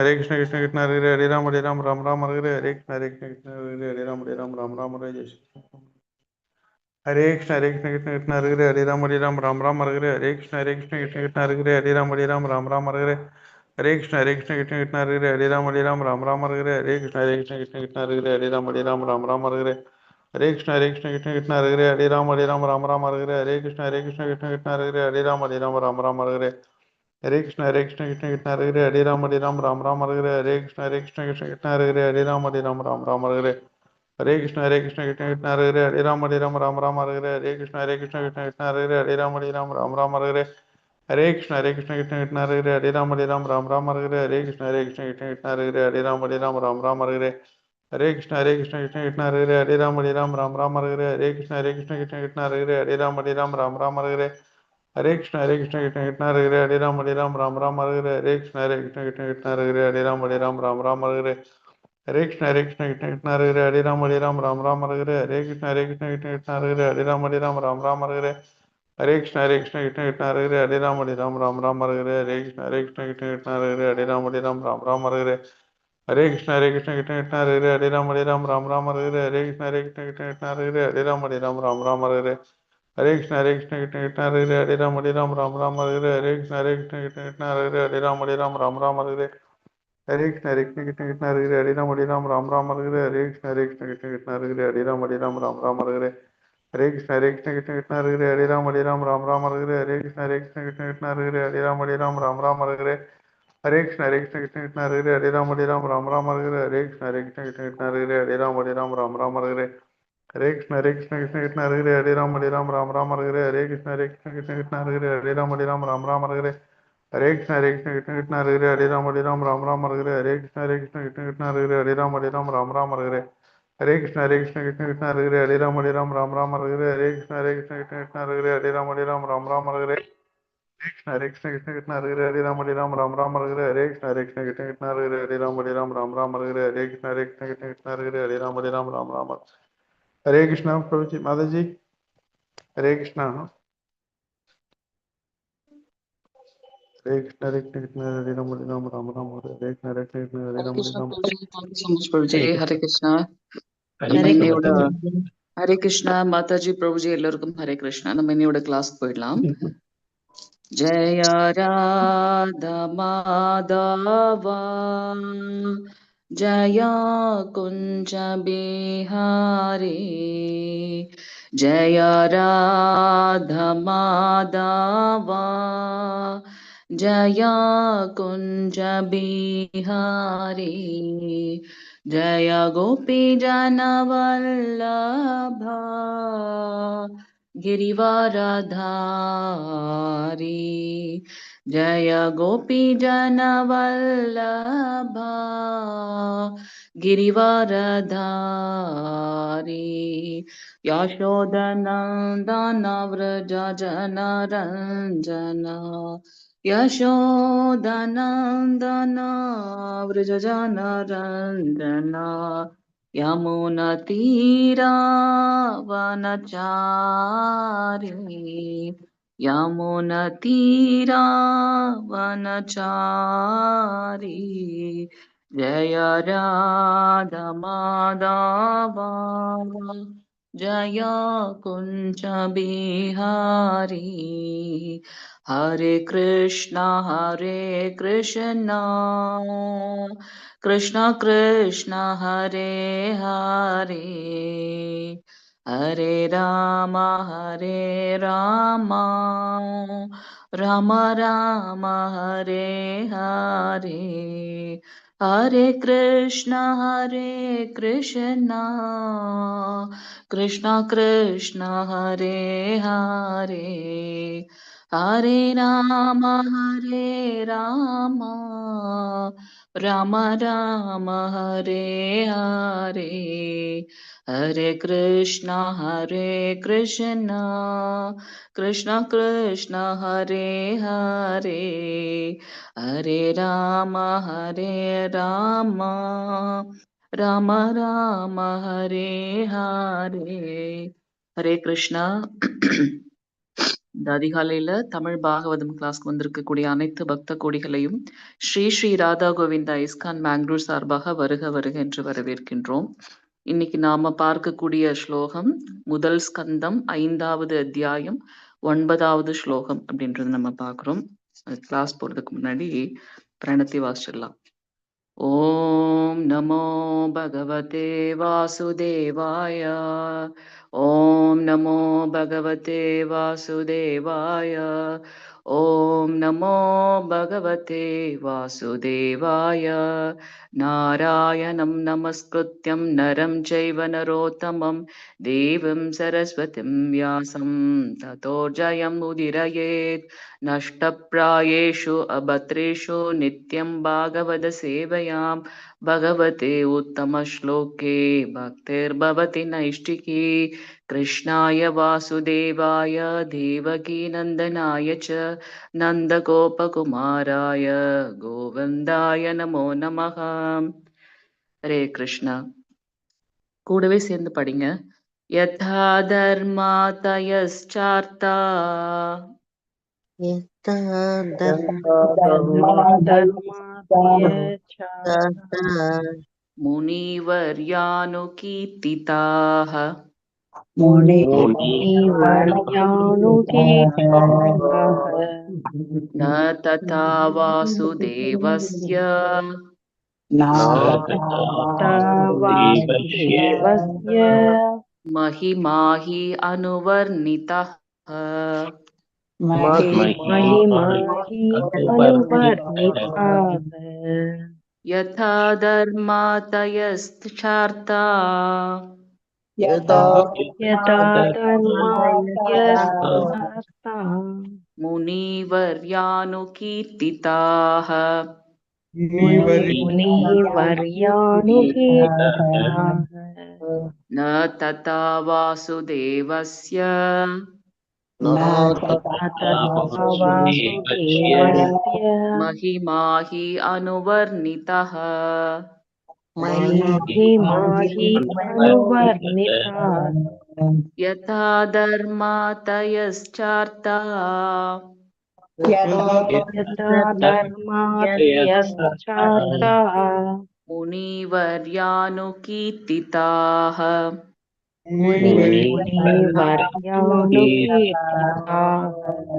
हरे कृष्ण हरे राम राम राम हरे हरे कृष्ण कृष्ण हरे राम राम हरे जय श्री कृष्ण। हरे कृष्ण हरे राम राम हरे कृष्ण हरे राम राम हरे हरे कृष्ण हरे राम राम हरे हरे कृष्ण हरे राम हरे हरे कृष्ण हरे राम हरे कृष्ण हरे राम हरे हरे कृष्ण हरे राम हरे कृष्ण हरे राम हरे हरे कृष्ण हरे राम हरे हरे कृष्ण हरे हरे कृष्ण हरे राम हरे कृष्ण हरे राम हरे हरे कृष्ण हरे राम हरे कृष्ण हरे राम हरे हरे कृष्ण हरे राम हरे कृष्ण हरे राम हरे हरे कृष्ण हरे राम हरे कृष्ण हरे राम हरे कृष्ण हरे राम हरे कृष्ण हरे राम हरे हरे कृष्ण हरे राम हरे कृष्ण हरे राम हरे हरे कृष्ण हरे राम हरे कृष्ण हरे राम हरे हरे कृष्ण हरे राम हरे कृष्ण हरे राम हरे हरे कृष्ण हरे राम हरे कृष्ण हरे राम हरे हरे कृष्ण हरे राम हरे कृष्ण हरे राम हरे हरे कृष्ण हरे राम हरे कृष्ण हरे राम हरे कृष्ण हरे राम हरे कृष्ण हरे राम हरे हरे कृष्ण हरे राम हरे कृष्ण हरे राम हरे हरे कृष्ण हरे राम हरे हरे कृष्ण हरे राम हरे हरे कृष्ण हरे राम हरे कृष्ण प्रभु जी माता जी हरे कृष्ण हरे कृष्ण हरे राम हरे हरे कृष्ण हरे Hare Krishna Ram Prabhuji, thank you so much Prabhuji. Hare Hare Krishna Krishna. हरे நம்ம कृष्ण இன்னையோட माता जी ஹரே கிருஷ்ணா மாதாஜி பிரபுஜி எல்லோருக்கும் ஹரே கிருஷ்ணா. நம்ம இன்னையோட கிளாஸ் போயிடலாம். ஜெய ராதா மாதவா ஜய குஞ்ச பிஹாரி ஜய ராதா மாதவா ஜய குஞ்ச பிஹாரி जय गोपी जनवल्लभा गिरिवरधारी जय गोपी जनवल्लभा गिरिवरधारी यशोदनन्दन व्रज जनरञ्जना यशोदनन्दन व्रजनरञ्जना यमुनतीरावनचारि यमुनतीरावनचारि जय राधमाधवा जय कुञ्ज बिहारी हरे कृष्णा कृष्ण कृष्ण हरे हरे हरे राम राम राम हरे हरे हरे कृष्ण कृष्ण कृष्ण हरे हरे हरे राम राम राम हरे हरे हरे कृष्ण कृष्ण कृष्ण हरे हरे हरे राम राम राम हरे हरे हरे कृष्णा இந்த அதிகாலையில தமிழ் பாகவதம் கிளாஸ்க்கு வந்திருக்கக்கூடிய அனைத்து பக்த கோடிகளையும் ஸ்ரீ ஸ்ரீ ராதா கோவிந்தா இஸ்கான் பெங்களூர் சார்பாக வருக வருக என்று வரவேற்கின்றோம். இன்னைக்கு நாம பார்க்கக்கூடிய ஸ்லோகம் முதல் ஸ்கந்தம் 5வது அத்தியாயம் 9வது ஸ்லோகம் அப்படின்றது நம்ம பார்க்கிறோம். கிளாஸ் போறதுக்கு முன்னாடி பிரணத்தி வாசிச்சிடலாம். ஓம் நமோ பகவதே வாசுதேவாய. ஓம் நமோ பகவதே வாசுதேவாய. ஓம் நமோ பகவதே வாசுதேவாய. நாராயணம் நமஸ்கிருத்யம் நரம் சைவ நரோத்தமம் தேவம் சரஸ்வதிம் வியாசம் ததோ ஜயம் உதிரயேத். நஷ்டப்ராயேஷு அபத்ரேஷு நித்யம் பாகவத சேவையாம் பகவதே உத்தம ஸ்லோகே பக்திர்பவதி நைஷ்டிகி. கிருஷ்ணாய வாசுதேவாய தேவகி நந்தனாய ச நந்தகோபகுமாராய கோவிந்தாய நமோ நமஹ. ஹரே கிருஷ்ணா. கூடவே சேர்ந்து படிங்க. யதா தர்மா தயஸ்சார்த்தா यथा முனிவர்யானுகீர்த்திதாः ந ததா வாசுதேவஸ்ய மஹிமாஹி அனுவர்ணிதः. யதா தர்மா தயஸ்சார்த்தா முனிவர்யானுகீர்த்திதாः ந ததா வாசுதேவஸ்ய மஹிமாஹி அனுவர்ணிதः. யதா தர்மா தயஸ்சார்த்தா முனிவர்யானுகீர்த்திதாः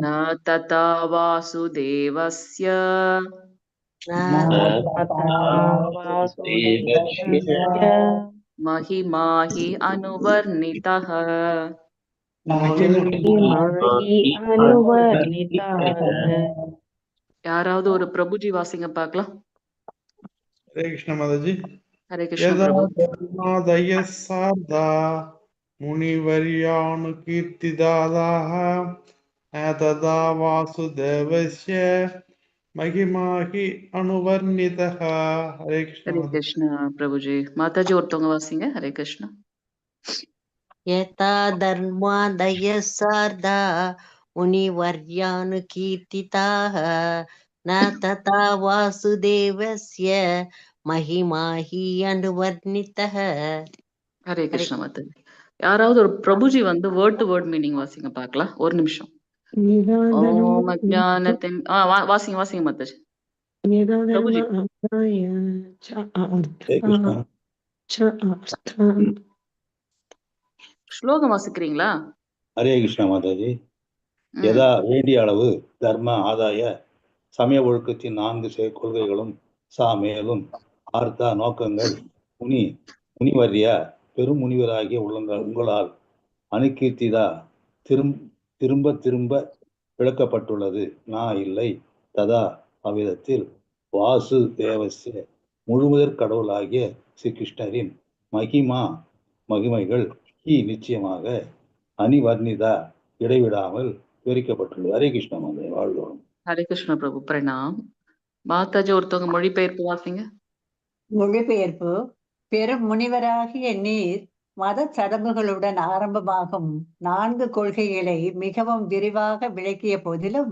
ந ததா வாசுதேவஸ்ய மஹிமாஹி அனுவர்ணிதः. யாராவது ஒரு பிரபுஜி வாசிங்க பார்க்கலாம். ஹரே கிருஷ்ண மாதாஜி. ஹரே கிருஷ்ண பிரபு. சார்தா முனிவர்யானுகீர்த்திதாதாः ததா வாசுதேவஸ்ய மகிமாஹி அனுவர்ணிதः. ஹரே கிருஷ்ண. ஹரே கிருஷ்ண பிரபுஜி. மாதாஜி ஒருத்தவங்க வாசிங்க. ஹரே கிருஷ்ண. यथा धर्मादयः मुनिवर्यानुकीर्तिताः न तथा वासुदेवस्य महिमा हि अनुवर्णितः. ஹரே கிருஷ்ண மாதாஜி. யாராவது ஒரு பிரபுஜி வந்து வேர்ட் டு வேர்ட் மீனிங் வாசிங்க பார்க்கலாம். ஒரு நிமிஷம். ஓம் அஜ்ஞானத்தின் வாசிங்க வாசிங்க மாதாஜி. பிரபுஜி. ஸ்லோகம் வாசிக்கிறீங்களா? ஹரே கிருஷ்ண மாதாஜி. எதா வேண்டிய அளவு தர்ம ஆதாய சமய ஒழுக்கத்தின் 4 கொள்கைகளும் மேலும் ஆர்த்தா நோக்கங்கள் முனிவர்ய பெரும் முனிவராகிய உங்களால் அனுகீர்த்திதா திரும்ப திரும்ப விளக்கப்பட்டுள்ளது. நான் இல்லை. ததா அவ்விதத்தில் வாசு தேவசிய முழுமுதற் கடவுளாகிய ஸ்ரீ கிருஷ்ணரின் மகிமைகள் நிச்சயமாக அனிவர்ணிதா இடைவிடாமல் விவரிக்கப்பட்டுள்ளது. ஹரே கிருஷ்ண மாதே வாழ்வோம். ஹரே கிருஷ்ண பிரபு. பிரணாம். மாதாஜி ஒருத்தவங்க மொழிபெயர்ப்பு வாசிங்க. மொழிபெயர்ப்பு. பெரும் முனிவராகிய நீர் மத சடங்குகளுடன் ஆரம்பமாகும் 4 கொள்கைகளை மிகவும் விரிவாக விளக்கிய போதிலும்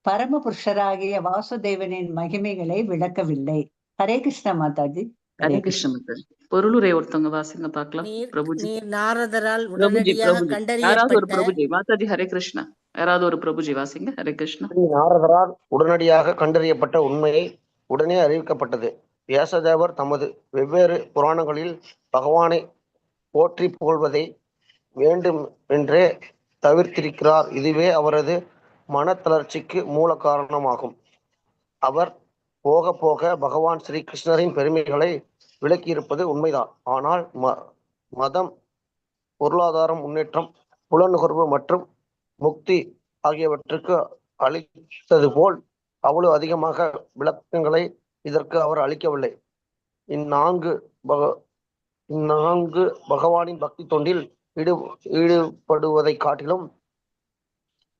பரமபுருஷராகிய வாசுதேவனின் மகிமைகளை விளக்கவில்லை. ஹரே கிருஷ்ண மாதாஜி. ஹரே கிருஷ்ண மாதாஜி. பொருளுரை ஒருத்தவங்க வாசிங்க பார்க்கலாம். பிரபுஜி. நாரதரால் பிரபுஜி உடனடியாக யாராவது ஒரு பிரபுஜி. மாதாஜி ஹரே கிருஷ்ணா. யாராவது ஒரு பிரபுஜி வாசிங்க. ஹரே கிருஷ்ணா. ஸ்ரீ நாரதரால் உடனடியாக கண்டறியப்பட்ட உண்மையை உடனே அறிவிக்கப்பட்டது. வியாசதேவர் தமது வெவ்வேறு புராணங்களில் பகவானை போற்றி புகழ்வதை வேண்டும் என்றே தவிர்த்திருக்கிறார். இதுவே அவரது மனத்தளர்ச்சிக்கு மூல காரணமாகும். அவர் போக போக பகவான் ஸ்ரீ கிருஷ்ணரின் பெருமைகளை விளக்கியிருப்பது உண்மைதான். ஆனால் மதம், பொருளாதாரம், முன்னேற்றம், புலநுகர்வு மற்றும் முக்தி ஆகியவற்றுக்கு அளித்தது போல் அவ்வளவு அதிகமாக விளக்கங்களை இதற்கு அவர் அளிக்கவில்லை. இந்நான்கு பகவானின் பக்தி தொண்டில் ஈடுபடுவதை காட்டிலும்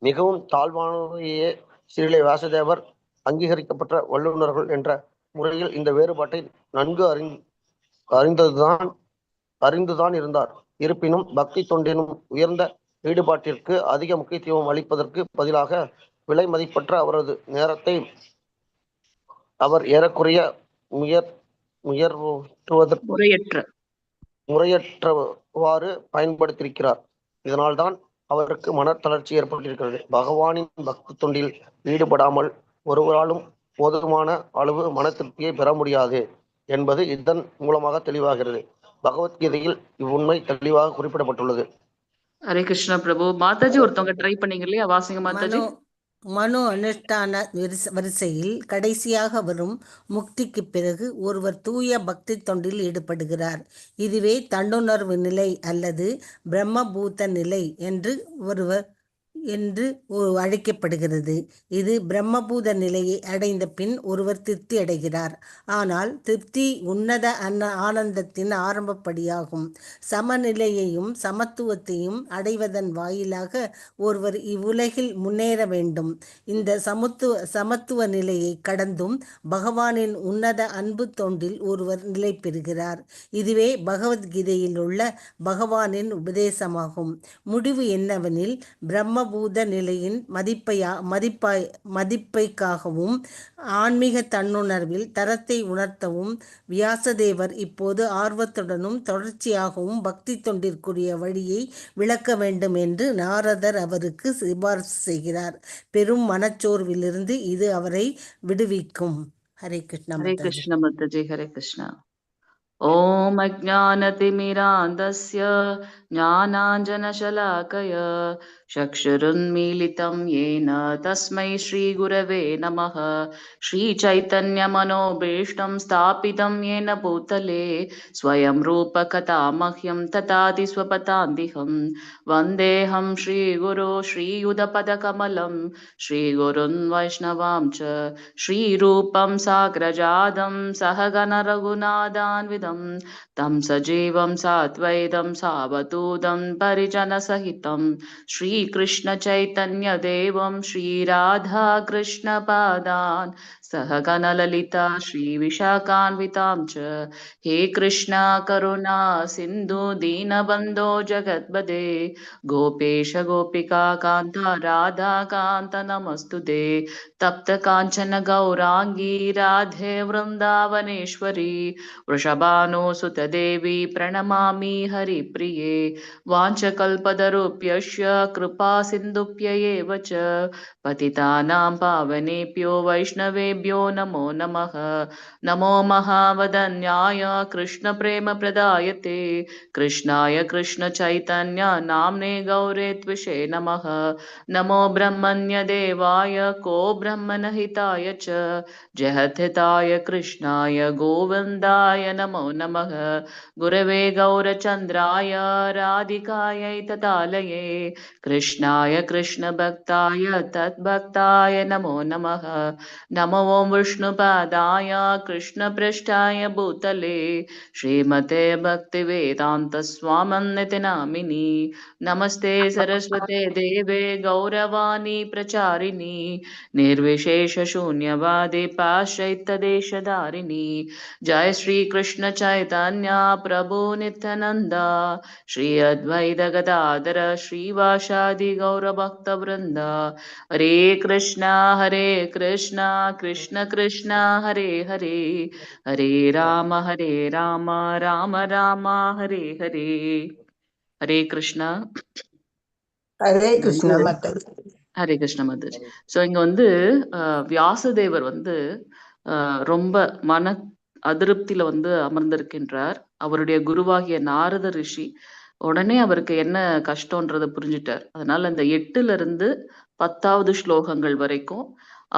மிகவும் தாழ்வானவையே ஸ்ரீலை வியாசதேவர் அங்கீகரிக்கப்பட்ட வல்லுநர்கள் என்ற முறையில் இந்த வேறுபாட்டை நன்கு அறிந்துதான் இருந்தார். இருப்பினும் பக்தி தொண்டினும் உயர்ந்த ஈடுபாட்டிற்கு அதிக முக்கியத்துவம் அளிப்பதற்கு பதிலாக விலை மதிப்பற்ற அவரது நேரத்தை அவர் ஏறக்குறைய முறையற்றவாறு பயன்படுத்தியிருக்கிறார். இதனால்தான் அவருக்கு மனத்தளர்ச்சி ஏற்பட்டிருக்கிறது. பகவானின் பக்தி தொண்டில் ஈடுபடாமல் ஒருவராலும் போதுமான அளவு மன திருப்தியை பெற முடியாது என்பது இதன் மூலமாக தெளிவாகிறது. பகவத்கீதையில் இவ்வுண்மை தெளிவாக குறிப்பிடப்பட்டுள்ளது. ஹரே கிருஷ்ணா பிரபு. மாதாஜி ஒருத்தவங்க ட்ரை பண்ணீங்க இல்லையா? வாசிங்க மாதாஜி. மனோ அனுஷ்டான வரிசையில் கடைசியாக வரும் முக்திக்கு பிறகு ஒருவர் தூய பக்தி தொண்டில் ஈடுபடுகிறார். இதுவே தன்னுணர்வு நிலை அல்லது பிரம்மபூத நிலை என்று அழைக்கப்படுகிறது. இது பிரம்மபூத நிலையை அடைந்த பின் ஒருவர் திருப்தி அடைகிறார். ஆனால் திருப்தி உன்னத ஆனந்தத்தின் ஆரம்பப்படியாகும். சமநிலையையும் சமத்துவத்தையும் அடைவதன் வாயிலாக ஒருவர் இவ்வுலகில் முன்னேற வேண்டும். இந்த சமத்துவ நிலையை கடந்தும் பகவானின் உன்னத அன்பு தொண்டில் ஒருவர் நிலை பெறுகிறார். இதுவே பகவத்கீதையில் உள்ள பகவானின் உபதேசமாகும். முடிவு என்னவெனில் பிரம்மபூத நிலையின் மதிப்பைக்காகவும் ஆன்மீக தன்னுணர்வில் தரத்தை உணர்த்தவும் வியாசதேவர் இப்போது ஆர்வத்துடனும் தொடர்ச்சியாகவும் பக்தி தொண்டிற்குரிய வழியை விளக்க வேண்டும் என்று நாரதர் அவருக்கு சிபாரிசு செய்கிறார். பெரும் மனச்சோர்விலிருந்து இது அவரை விடுவிக்கும். ஹரே கிருஷ்ணா. ஹரே கிருஷ்ண மாதாஜி. ஹரே கிருஷ்ணா. ஓம் அஜ்ஞானதிமிராந்தஸ்ய ஞானாஞ்சனசலாக்கய சக்ஷுருன்மீலிதம் ஏன தஸ்மை ஸ்ரீகுரவே நமः. ஸ்ரீசைத்தன்யமனோபீஷ்டம் ஸ்தாபிதம் ஏன பூதலே ஸ்வயம் ரூபகதா மஹ்யம் ததாதி ஸ்வபதாந்திஹம். வந்தேஹம் ஸ்ரீகுரு ஸ்ரீயுதபதகமலம் ஸ்ரீகுருன் வைஷ்ணவாம் ச ஸ்ரீரூபம் சாக்ரஜாதம் சஹகன ரகுநாதான்விதம் தம் சஜீவம் சாத்வைதம் சாவதூதம் பரிஜனசஹிதம் ஸ்ரீகிருஷ்ண சைத்தன்ய தேவம் ஸ்ரீராதா கிருஷ்ண பாதான் சஹகன லலிதா ஸ்ரீவிசாகான்விதாம் ச. ஹே கிருஷ்ணா கருணா சிந்து தீனபந்தோ ஜகத்பதே கோபேஷ கோபிகா காந்த ராதா காந்த நமஸ்துதே. தப்த காஞ்சன கௌராங்கி ராதே விருந்தாவனேஸ்வரி वृषभानुसुत देवी प्रणमामि हरिप्रिये. वाञ्छकल्पतरुभ्यश्च कृपा सिन्धुभ्यैव च पतितानां पावनेभ्यो वैष्णवेभ्यो नमो नमः. नमो महावदन्याय कृष्णप्रेमप्रदायते कृष्णाय कृष्णचैतन्य नाम्ने गौरे त्विषे नमः. नमो ब्रह्मण्यदेवाय को ब्रह्मणहिताय च जगद्धिताय कृष्णाय गोविन्दाय नमो नमः. गुरवे गौरचन्द्राय राधिकायै तदालये कृष्णाय कृष्णभक्ताय तद्भक्ताय नमो नमः. नमो ॐ विष्णुपादाय कृष्णपृष्ठाय भूतले श्रीमते भक्तिवेदान्तस्वामिनिति नामिनि. नमस्ते सरस्वते देवे गौरवाणी प्रचारिणी निर्विशेषशून्यवादी पाश्चात्यदेशधारिणी. जय श्री कृष्ण चैतन्य प्रभु नित्यानंद श्री अद्वैत गदाधर श्रीवासादि गौर भक्त वृंद. हरे कृष्णा कृष्ण कृष्ण हरे हरे हरे राम राम राम हरे हरे. हरे कृष्णा. हरे कृष्ण माता. ஹரே கிருஷ்ண மாதாஜி. சோ இங்க வந்து வியாசதேவர் வந்து ரொம்ப மன அதிருப்தியில வந்து அமர்ந்திருக்கின்றார். அவருடைய குருவாகிய நாரத ரிஷி உடனே அவருக்கு என்ன கஷ்டம்ன்றத புரிஞ்சுட்டார். அதனால அந்த 8ல இருந்து 10வது ஸ்லோகங்கள் வரைக்கும்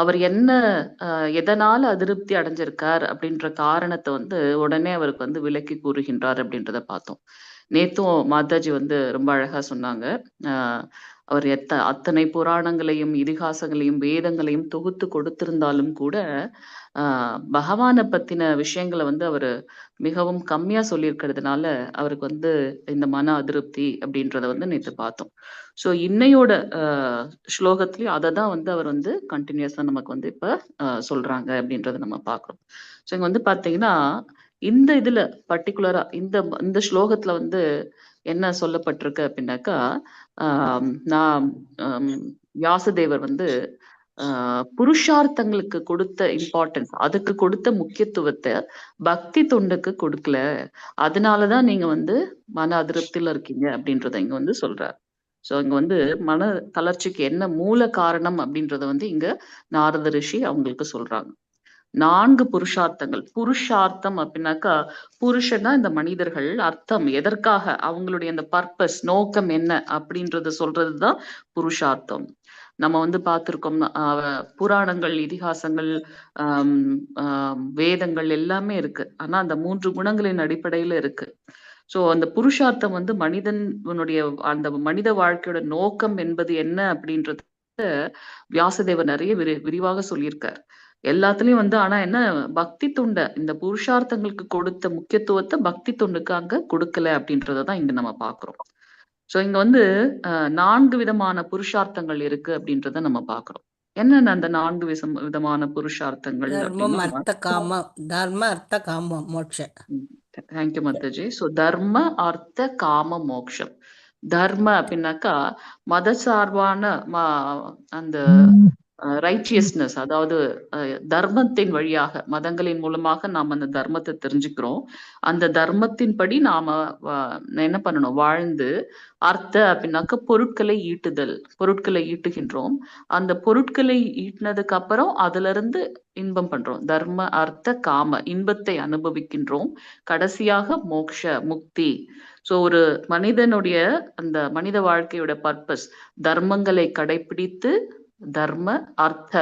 அவர் என்ன எதனால அதிருப்தி அடைஞ்சிருக்கார் அப்படின்ற காரணத்தை வந்து உடனே அவருக்கு வந்து விளக்கி கூறுகின்றார் அப்படின்றத பார்த்தோம். நேத்தும் மாதாஜி வந்து ரொம்ப அழகா சொன்னாங்க. அவர் அத்தனை புராணங்களையும் இதிகாசங்களையும் வேதங்களையும் தொகுத்து கொடுத்திருந்தாலும் கூட பகவானை பத்தின விஷயங்களை வந்து அவரு மிகவும் கம்மியா சொல்லியிருக்கிறதுனால அவருக்கு வந்து இந்த மன அதிருப்தி அப்படின்றத வந்து நேத்து பார்த்தோம். ஸோ இன்னையோட ஸ்லோகத்திலயும் அதை தான் வந்து அவர் வந்து கண்டினியூஸா நமக்கு வந்து இப்ப சொல்றாங்க அப்படின்றத நம்ம பார்க்கிறோம். ஸோ இங்க வந்து பாத்தீங்கன்னா இந்த இதுல பர்டிகுலரா இந்த ஸ்லோகத்துல வந்து என்ன சொல்லப்பட்டிருக்கு அப்படின்னாக்கா நான் வியாசதேவர் வந்து புருஷார்த்தங்களுக்கு கொடுத்த இம்பார்ட்டன்ஸ், அதுக்கு கொடுத்த முக்கியத்துவத்தை பக்தி தொண்டுக்கு கொடுக்கல, அதனாலதான் நீங்க வந்து மன அதிருப்தியில இருக்கீங்க அப்படின்றத இங்க வந்து சொல்றாரு. சோ இங்க வந்து மன தளர்ச்சிக்கு என்ன மூல காரணம் அப்படின்றத வந்து இங்க நாரத ரிஷி அவங்களுக்கு சொல்றாங்க. 4 புருஷார்த்தங்கள். புருஷார்த்தம் அப்படின்னாக்கா புருஷனா இந்த மனிதர்கள், அர்த்தம் எதற்காக, அவங்களுடைய அந்த பர்பஸ் நோக்கம் என்ன அப்படின்றத சொல்றதுதான் புருஷார்த்தம். நம்ம வந்து பார்த்திருக்கோம், புராணங்கள் இதிகாசங்கள் வேதங்கள் எல்லாமே இருக்கு. ஆனா அந்த 3 குணங்களின் அடிப்படையில இருக்கு. சோ அந்த புருஷார்த்தம் வந்து மனிதனுடைய அந்த மனித வாழ்க்கையோட நோக்கம் என்பது என்ன அப்படின்றது வியாசதேவர் நிறைய விரிவாக சொல்லியிருக்கார். எல்லாத்துலயும் வந்து ஆனா என்ன பக்தி தொண்டை இந்த புருஷார்த்தங்களுக்கு கொடுத்த முக்கியத்துவத்தை பக்தி தொண்டுக்கு அங்க கொடுக்கல அப்படின்றதான் இங்க நம்ம பாக்குறோம். சோ இங்க வந்து 4 விதமான புருஷார்த்தங்கள் இருக்கு அப்படின்றத நம்ம பாக்குறோம். என்னென்ன அந்த 4 விதமான புருஷார்த்தங்கள் தர்மம் அப்படின்னா, அர்த்த காமம், தர்ம அர்த்த காமம் மோட்சம். தேங்க்யூ மாதாஜி. சோ தர்ம அர்த்த காம மோட்சம். தர்ம அப்படின்னாக்கா மத சார்பான அந்த ரைச்சியஸ்னஸ், அதாவது தர்மத்தின் வழியாக மதங்களின் மூலமாக நாம் அந்த தர்மத்தை தெரிஞ்சுக்கிறோம். அந்த தர்மத்தின்படி நாம என்ன பண்ணணும், வாழ்ந்து அர்த்த அப்படின்னாக்க பொருட்களை ஈட்டுதல், பொருட்களை ஈட்டுகின்றோம். அந்த பொருட்களை ஈட்டினதுக்கு அப்புறம் அதுல இருந்து இன்பம் பண்றோம். தர்ம அர்த்த காம இன்பத்தை அனுபவிக்கின்றோம். கடைசியாக மோக்ஷ முக்தி. சோ ஒரு மனிதனுடைய அந்த மனித வாழ்க்கையோட பர்பஸ் தர்மங்களை கடைபிடித்து தர்ம அர்த்த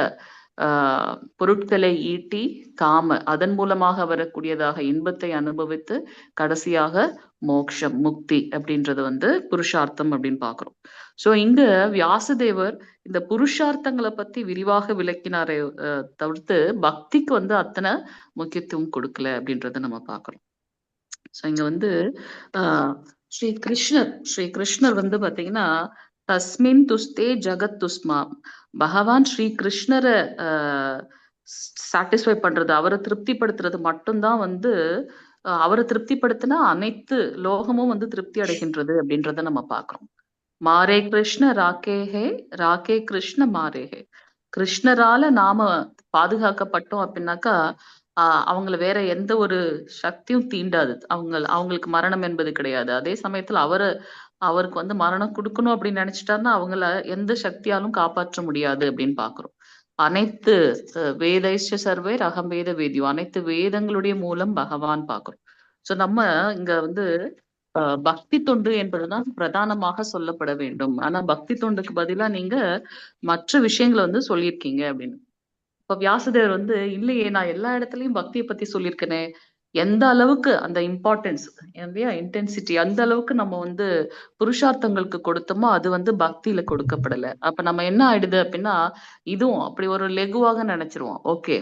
பொருட்களை ஈட்டி காம அதன் மூலமாக வரக்கூடியதாக இன்பத்தை அனுபவித்து கடைசியாக மோக்ஷம் முக்தி அப்படின்றது வந்து புருஷார்த்தம் அப்படின்னு பாக்குறோம். சோ இங்க வியாசதேவர் இந்த புருஷார்த்தங்களை பத்தி விரிவாக விளக்கினாரே தவிர்த்து பக்திக்கு வந்து அத்தனை முக்கியத்துவம் கொடுக்கல அப்படின்றத நம்ம பாக்குறோம். சோ இங்க வந்து ஸ்ரீ கிருஷ்ணர் வந்து பாத்தீங்கன்னா தஸ்மின் துஸ்தே ஜகத் துஸ்மா, பகவான் ஸ்ரீ கிருஷ்ணரை சாட்டிஸ்ஃபை பண்றது, அவரை திருப்திப்படுத்துறது மட்டும்தான் வந்து அவரை திருப்திப்படுத்தினா அனைத்து லோகமும் வந்து திருப்தி அடைகின்றது அப்படின்றத நம்ம பாக்குறோம். மாரே கிருஷ்ண ராகேஹே ராகே கிருஷ்ண மாரேஹே. கிருஷ்ணரால நாம பாதுகாக்கப்பட்டோம் அப்படின்னாக்கா அவங்கள வேற எந்த ஒரு சக்தியும் தீண்டாது. அவங்களுக்கு மரணம் என்பது கிடையாது. அதே சமயத்துல அவருக்கு வந்து மரணம் கொடுக்கணும் அப்படின்னு நினைச்சிட்டாருன்னா அவங்கள எந்த சக்தியாலும் காப்பாற்ற முடியாது அப்படின்னு பாக்குறோம். அனைத்து வேதைஷ்ட சர்வே ரகம் வேத வேதியம், அனைத்து வேதங்களுடைய மூலம் பகவான் பாக்குறோம். சோ நம்ம இங்க வந்து பக்தி தொண்டு என்பதுதான் பிரதானமாக சொல்லப்பட வேண்டும். ஆனா பக்தி தொண்டுக்கு பதிலா நீங்க மற்ற விஷயங்களை வந்து சொல்லியிருக்கீங்க அப்படின்னு. இப்ப வியாசதேவர் வந்து இல்லையே, நான் எல்லா இடத்துலயும் பக்தியை பத்தி சொல்லியிருக்கேனே, எந்த அளவுக்கு அந்த இம்பார்ட்டன்ஸ் இன்டென்சிட்டி அந்த அளவுக்கு நம்ம வந்து புருஷார்த்தங்களுக்கு கொடுத்தோமோ அது வந்து பக்தியில கொடுக்கப்படல. அப்ப நம்ம என்ன ஆயிடுது அப்படின்னா இதுவும் அப்படி ஒரு லெகுவாக நினைச்சிருவோம். ஓகே,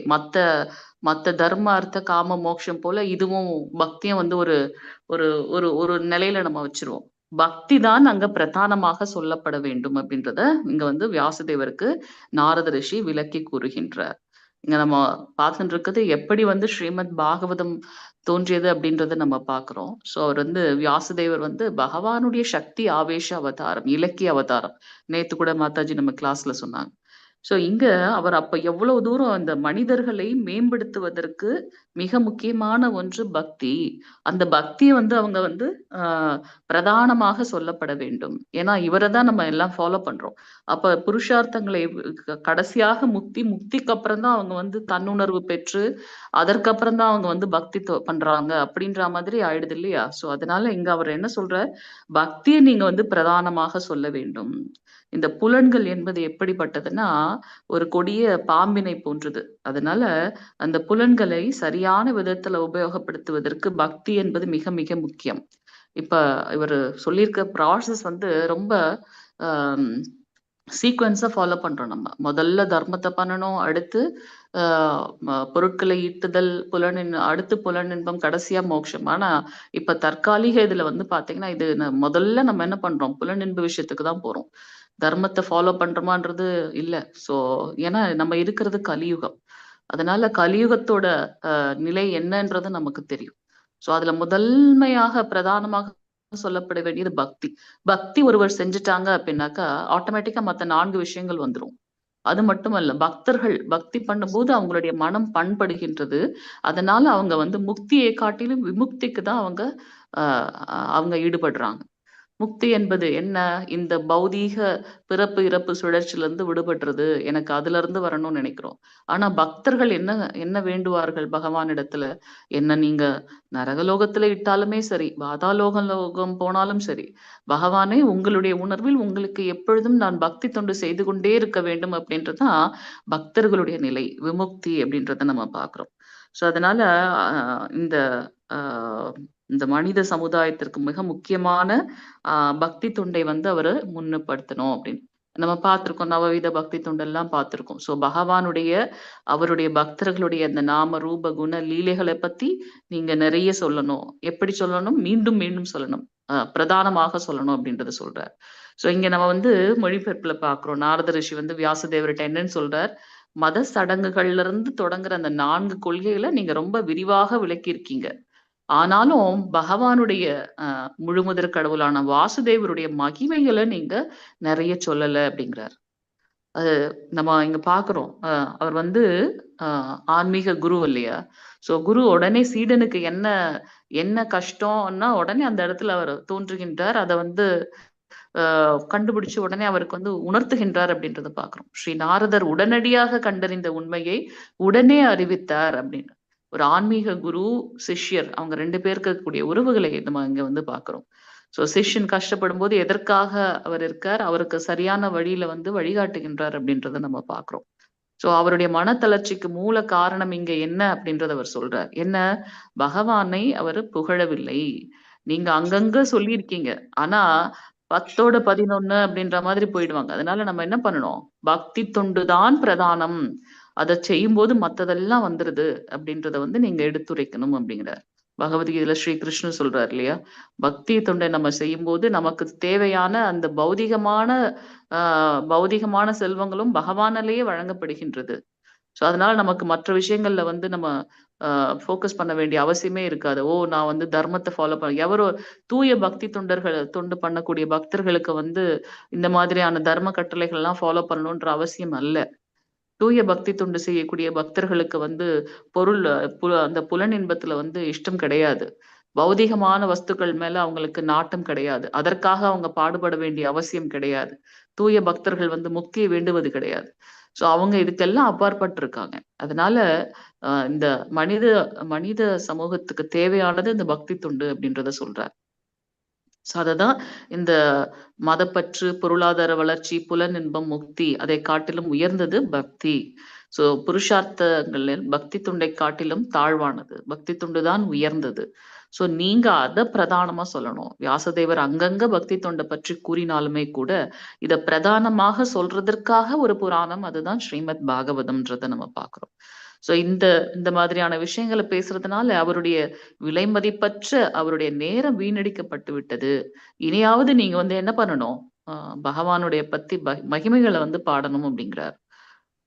மத்த தர்ம அர்த்த காம மோட்சம் போல இதுவும் பக்தியும் வந்து ஒரு ஒரு ஒரு ஒரு நிலையில நம்ம வச்சிருவோம். பக்தி தான் அங்க பிரதானமாக சொல்லப்பட வேண்டும் அப்படின்றத இங்க வந்து வியாசதேவருக்கு நாரத ரிஷி விளக்கி கூறுகின்றார். இங்க நம்ம பார்த்துட்டு இருக்கிறது எப்படி வந்து ஸ்ரீமத் பாகவதம் தோன்றியது அப்படின்றத நம்ம பாக்குறோம். சோ அவர் வந்து வியாசதேவர் வந்து பகவானுடைய சக்தி ஆவேச அவதாரம், இலக்கிய அவதாரம். நேத்து கூட மாதாஜி நம்ம கிளாஸ்ல சொன்னாங்க. சோ இங்க அவர் அப்ப எவ்வளவு தூரம் அந்த மனிதர்களை மேம்படுத்துவதற்கு மிக முக்கியமான ஒன்று பக்தி. அந்த பக்தியை வந்து அவங்க வந்து பிரதானமாக சொல்லப்பட வேண்டும். ஏன்னா இவரை தான் நம்ம எல்லாம் ஃபாலோ பண்றோம். அப்ப புருஷார்த்தங்களை கடைசியாக முக்திக்கு அப்புறம் தான் அவங்க வந்து தன்னுணர்வு பெற்று அதற்கப்புறம் தான் அவங்க வந்து பக்தி பண்றாங்க அப்படின்ற மாதிரி ஆயிடுது இல்லையா? சோ அதனால இங்க அவர் என்ன சொல்ற, பக்தியை நீங்க வந்து பிரதானமாக சொல்ல வேண்டும். இந்த புலன்கள் என்பது எப்படிப்பட்டதுன்னா ஒரு கொடிய பாம்பினை போன்றது. அதனால அந்த புலன்களை சரியான விதத்துல உபயோகப்படுத்துவதற்கு பக்தி என்பது மிக மிக முக்கியம். இப்ப இவர் சொல்லியிருக்க ப்ராசஸ் வந்து ரொம்ப சீக்வன்ஸா ஃபாலோ பண்றோம். நம்ம முதல்ல தர்மத்தை பண்ணணும், அடுத்து பொருட்களை ஈட்டுதல், அடுத்து புலனின்பம், கடைசியா மோட்சம். ஆனா இப்ப தற்காலிக இதுல வந்து பாத்தீங்கன்னா இது முதல்ல நம்ம என்ன பண்றோம், புலனின்ப விஷயத்துக்கு தான் போறோம். தர்மத்தை ஃபாலோ பண்றோமான்றது இல்ல. சோ ஏன்னா நம்ம இருக்கிறது கலியுகம். அதனால கலியுகத்தோட நிலை என்னன்றது நமக்கு தெரியும். சோ அதுல முதன்மையாக பிரதானமாக சொல்லப்பட வேண்டியது பக்தி. பக்தி ஒருவர் செஞ்சுட்டாங்க அப்படின்னாக்கா ஆட்டோமேட்டிக்கா மத்த 4 விஷயங்கள் வந்துரும். அது மட்டுமல்ல, பக்தர்கள் பக்தி பண்ணும்போது அவங்களுடைய மனம் பண்படுகின்றது. அதனால அவங்க வந்து முக்தியை காட்டிலும் விமுக்திக்கு தான் அவங்க ஈடுபடுறாங்க. முக்தி என்பது என்ன? இந்த பௌதீக பிறப்பு இறப்பு சுழற்சியில இருந்து விடுபடுறது. எனக்கு அதுல இருந்து வரணும்னு நினைக்கிறோம். ஆனா பக்தர்கள் என்ன வேண்டுவார்கள் பகவானிடத்துல? என்ன நீங்க நரகலோகத்துல இட்டாலுமே சரி, லோகம் போனாலும் சரி, பகவானே உங்களுடைய உணர்வில் உங்களுக்கு எப்பொழுதும் நான் பக்தி தொண்டு செய்து கொண்டே இருக்க வேண்டும் அப்படின்றதுதான் பக்தர்களுடைய நிலை, விமுக்தி அப்படின்றத நம்ம பாக்குறோம். சோ அதனால இந்த இந்த மனித சமுதாயத்திற்கு மிக முக்கியமான பக்தி தொண்டை வந்து அவரு முன்னுப்படுத்தணும் அப்படின்னு நம்ம பார்த்திருக்கோம். நவவித பக்தி தொண்டெல்லாம் பார்த்திருக்கோம். சோ பகவானுடைய அவருடைய பக்தர்களுடைய அந்த நாம ரூப குண லீலைகளை பத்தி நீங்க நிறைய சொல்லணும். எப்படி சொல்லணும்? மீண்டும் மீண்டும் சொல்லணும், பிரதானமாக சொல்லணும் அப்படின்றத சொல்றார். சோ இங்க நம்ம வந்து மொழிபெயர்ப்புல பாக்குறோம். நாரத ரிஷி வந்து வியாசதேவர்கிட்ட என்னன்னு சொல்றார், மத சடங்குகள்ல இருந்து தொடங்குற அந்த 4 கொள்கைகளை நீங்க ரொம்ப விரிவாக விளக்கியிருக்கீங்க. ஆனாலும் பகவானுடைய முழுமுதற் கடவுளான வாசுதேவருடைய மகிமைகளை நீங்க நிறைய சொல்லல அப்படிங்கிறார். அது நம்ம இங்க பாக்குறோம். அவர் வந்து ஆன்மீக குரு இல்லையா? சோ குரு உடனே சீடனுக்கு என்ன கஷ்டம்னா உடனே அந்த இடத்துல அவர் தோன்றுகின்றார். அதை வந்து கண்டுபிடிச்சு உடனே அவருக்கு வந்து உணர்த்துகின்றார் அப்படின்றத பாக்குறோம். ஸ்ரீ நாரதர் உடனடியாக கண்டறிந்த உண்மையை உடனே அறிவித்தார் அப்படின்னு. ஒரு ஆன்மீக குரு சிஷ்யர் அவங்க 2 பேருக்கு இருக்கக்கூடிய உறவுகளை நம்ம இங்க வந்து பாக்குறோம். சோ சிஷ்யன் கஷ்டப்படும் போது எதற்காக அவர் இருக்கார், அவருக்கு சரியான வழியில வந்து வழிகாட்டுகின்றார் அப்படின்றத நம்ம பாக்குறோம். சோ அவருடைய மனத்தளர்ச்சிக்கு மூல காரணம் இங்க என்ன அப்படின்றத அவர் சொல்றார். என்ன? பகவானை அவர் புகழவில்லை. நீங்க அங்கங்க சொல்லியிருக்கீங்க, ஆனா 10ஓட 11 அப்படின்ற மாதிரி போயிடுவாங்க. அதனால நம்ம என்ன பண்ணணும், பக்தி தொண்டுதான் பிரதானம், அதை செய்யும் போது மத்ததெல்லாம் வந்துருது அப்படின்றத வந்து நீங்க எடுத்துரைக்கணும் அப்படிங்கிறார். பகவத்கீதையில ஸ்ரீ கிருஷ்ணர் சொல்றாரு இல்லையா, பக்தி தொண்டை நம்ம செய்யும் போது நமக்கு தேவையான அந்த பௌதிகமான செல்வங்களும் பகவானாலேயே வழங்கப்படுகின்றது. சோ அதனால நமக்கு மற்ற விஷயங்கள்ல வந்து நம்ம ஃபோக்கஸ் பண்ண வேண்டிய அவசியமே இருக்காது. நான் வந்து தர்மத்தை ஃபாலோ எவரோ தூய பக்தி தொண்டு பண்ணக்கூடிய பக்தர்களுக்கு வந்து இந்த மாதிரியான தர்ம கட்டளைகள் எல்லாம் ஃபாலோ பண்ணணும்ன்ற அவசியம் அல்ல. தூய பக்தி தொண்டு செய்யக்கூடிய பக்தர்களுக்கு வந்து அந்த புலனின்பத்துல வந்து இஷ்டம் கிடையாது. பௌதிகமான வஸ்துக்கள் மேல அவங்களுக்கு நாட்டம் கிடையாது. அதற்காக அவங்க பாடுபட வேண்டிய அவசியம் கிடையாது. தூய பக்தர்கள் வந்து முக்தியை வேண்டுவது கிடையாது. சோ அவங்க இதுக்கெல்லாம் அப்பாற்பட்டு இருக்காங்க. அதனால இந்த மனித சமூகத்துக்கு தேவையானது இந்த பக்தி தொண்டு அப்படின்றத சொல்றார். சோ அததான் இந்த மதப்பற்று, பொருளாதார வளர்ச்சி, புலனின்பம், முக்தி அதை காட்டிலும் உயர்ந்தது பக்தி. சோ புருஷார்த்தங்களில் பக்தி துண்டை காட்டிலும் தாழ்வானது, பக்தி துண்டு தான் உயர்ந்தது. சோ நீங்க அத பிரதானமா சொல்லணும். வியாசதேவர் அங்கங்க பக்தி தொண்டை பற்றி கூறினாலுமே கூட இத பிரதானமாக சொல்றதற்காக ஒரு புராணம், அதுதான் ஸ்ரீமத் பாகவதம்ன்றத நம்ம பாக்குறோம். சோ இந்த மாதிரியான விஷயங்களை பேசுறதுனால அவருடைய விலை மதிப்பற்ற அவருடைய நேரம் வீணடிக்கப்பட்டு விட்டது. இனியாவது நீங்க வந்து என்ன பண்ணணும், பகவானுடைய பத்தி மகிமைகளை வந்து பாடணும் அப்படிங்கிறார்.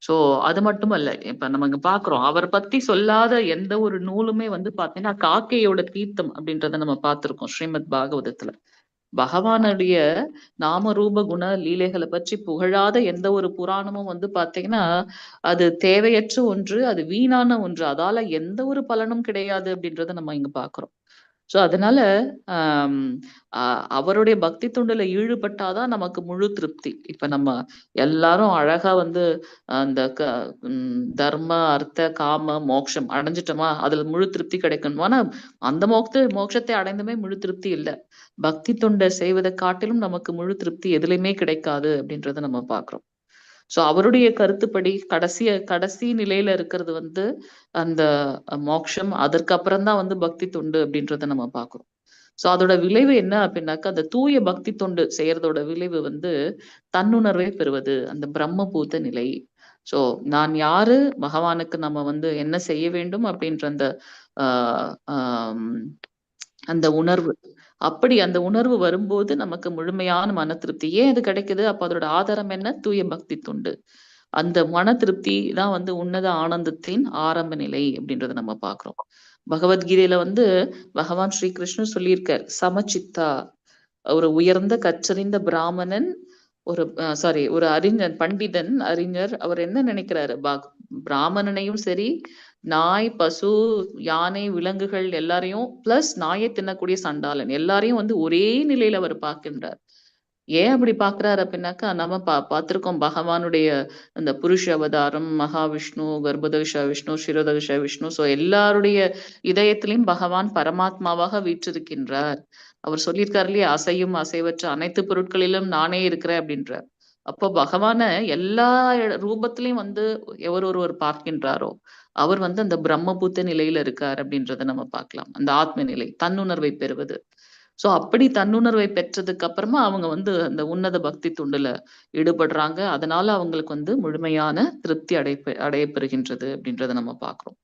சோ அது மட்டுமல்ல, இப்ப நம்ம இங்க பாக்குறோம் அவர் பத்தி சொல்லாத எந்த ஒரு நூலுமே வந்து பாத்தீங்கன்னா காக்கையோட தீர்த்தம் அப்படின்றத நம்ம பார்த்திருக்கோம் ஸ்ரீமத் பாகவதத்துல. பகவானுடைய நாம ரூப குண லீலைகளை பற்றி புகழாத எந்த ஒரு புராணமும் வந்து பாத்தீங்கன்னா அது தேவையற்ற ஒன்று, அது வீணான ஒன்று, அதால எந்த ஒரு பலனும் கிடையாது அப்படின்றத நம்ம இங்க பாக்குறோம். சோ அதனால ஆஹ் அவருடைய பக்தி தொண்டுல ஈடுபட்டாதான் நமக்கு முழு திருப்தி. இப்ப நம்ம எல்லாரும் அழகா வந்து அந்த தர்ம அர்த்த காம மோட்சம் அடைஞ்சிட்டோமா, அதுல முழு திருப்தி கிடைக்கணுமா? ஆனா அந்த மோட்சத்தை அடைந்துமே முழு திருப்தி இல்ல. பக்தி தொண்டை செய்வதை காட்டிலும் நமக்கு முழு திருப்தி எதுலையுமே கிடைக்காது அப்படின்றத நம்ம பாக்குறோம். சோ அவருடைய கருத்துப்படி கடைசி நிலையில இருக்கிறது வந்து அந்த மோட்சம். அதற்கு அப்புறம் தான் வந்து பக்தி தொண்டு அப்படின்றத நம்ம பாக்குறோம். சோ அதோட விளைவு என்ன அப்படின்னாக்கா, அந்த தூய பக்தி தொண்டு செய்யறதோட விளைவு வந்து தன்னுணர்வை பெறுவது, அந்த பிரம்மபூத நிலை. சோ நான் யாரு, பகவானுக்கு நம்ம வந்து என்ன செய்ய வேண்டும் அப்படின்ற அந்த ஆஹ் ஆஹ் அந்த உணர்வு, அப்படி அந்த உணர்வு வரும்போது நமக்கு முழுமையான மன திருப்தி. ஏன் அது கிடைக்குது? அப்ப அதோட ஆதாரம் என்ன? தூய பக்தி தொண்டு. அந்த மன திருப்தி தான் வந்து உன்னத ஆனந்தத்தின் ஆரம்ப நிலை அப்படின்றத நம்ம பாக்குறோம். பகவத்கீதையில வந்து பகவான் ஸ்ரீ கிருஷ்ணர் சொல்லியிருக்கார், சமச்சித்தா, ஒரு உயர்ந்த கற்றறிந்த பிராமணன், ஒரு அறிஞர், பண்டிதன், அறிஞர், அவர் என்ன நினைக்கிறாரு? பிராமணனையும் சரி, நாய், பசு, யானை, விலங்குகள் எல்லாரையும் பிளஸ் நாயை தின்னக்கூடிய சண்டாளன் எல்லாரையும் வந்து ஒரே நிலையில அவர் பார்க்கின்றார். ஏன் அப்படி பாக்குறாரு அப்படின்னாக்கா, நம்ம பார்த்திருக்கோம் பகவானுடைய அந்த புருஷ அவதாரம், மகாவிஷ்ணு, கர்ப்பதகிஷ விஷ்ணு, சிரோதகிஷ விஷ்ணு. சோ எல்லாருடைய இதயத்திலையும் பகவான் பரமாத்மாவாக வீற்றிருக்கின்றார். அவர் சொல்லியிருக்காரு இல்லையா, அசையும் அசைவற்ற அனைத்து பொருட்களிலும் நானே இருக்கிறேன் அப்படின்ற. அப்போ பகவான எல்லா ரூபத்திலையும் வந்து எவர் ஒருவர் பார்க்கின்றாரோ அவர் வந்து அந்த பிரம்மபூத்த நிலையில இருக்கார் அப்படின்றத நம்ம பார்க்கலாம். அந்த ஆத்ம நிலை, தன்னுணர்வை பெறுவது. சோ அப்படி தன்னுணர்வை பெற்றதுக்கு அப்புறமா அவங்க வந்து அந்த உன்னத பக்தி தொண்டுல ஈடுபடுறாங்க. அதனால அவங்களுக்கு வந்து முழுமையான திருப்தி அடையப்பெறுகின்றது அப்படின்றத நம்ம பாக்குறோம்.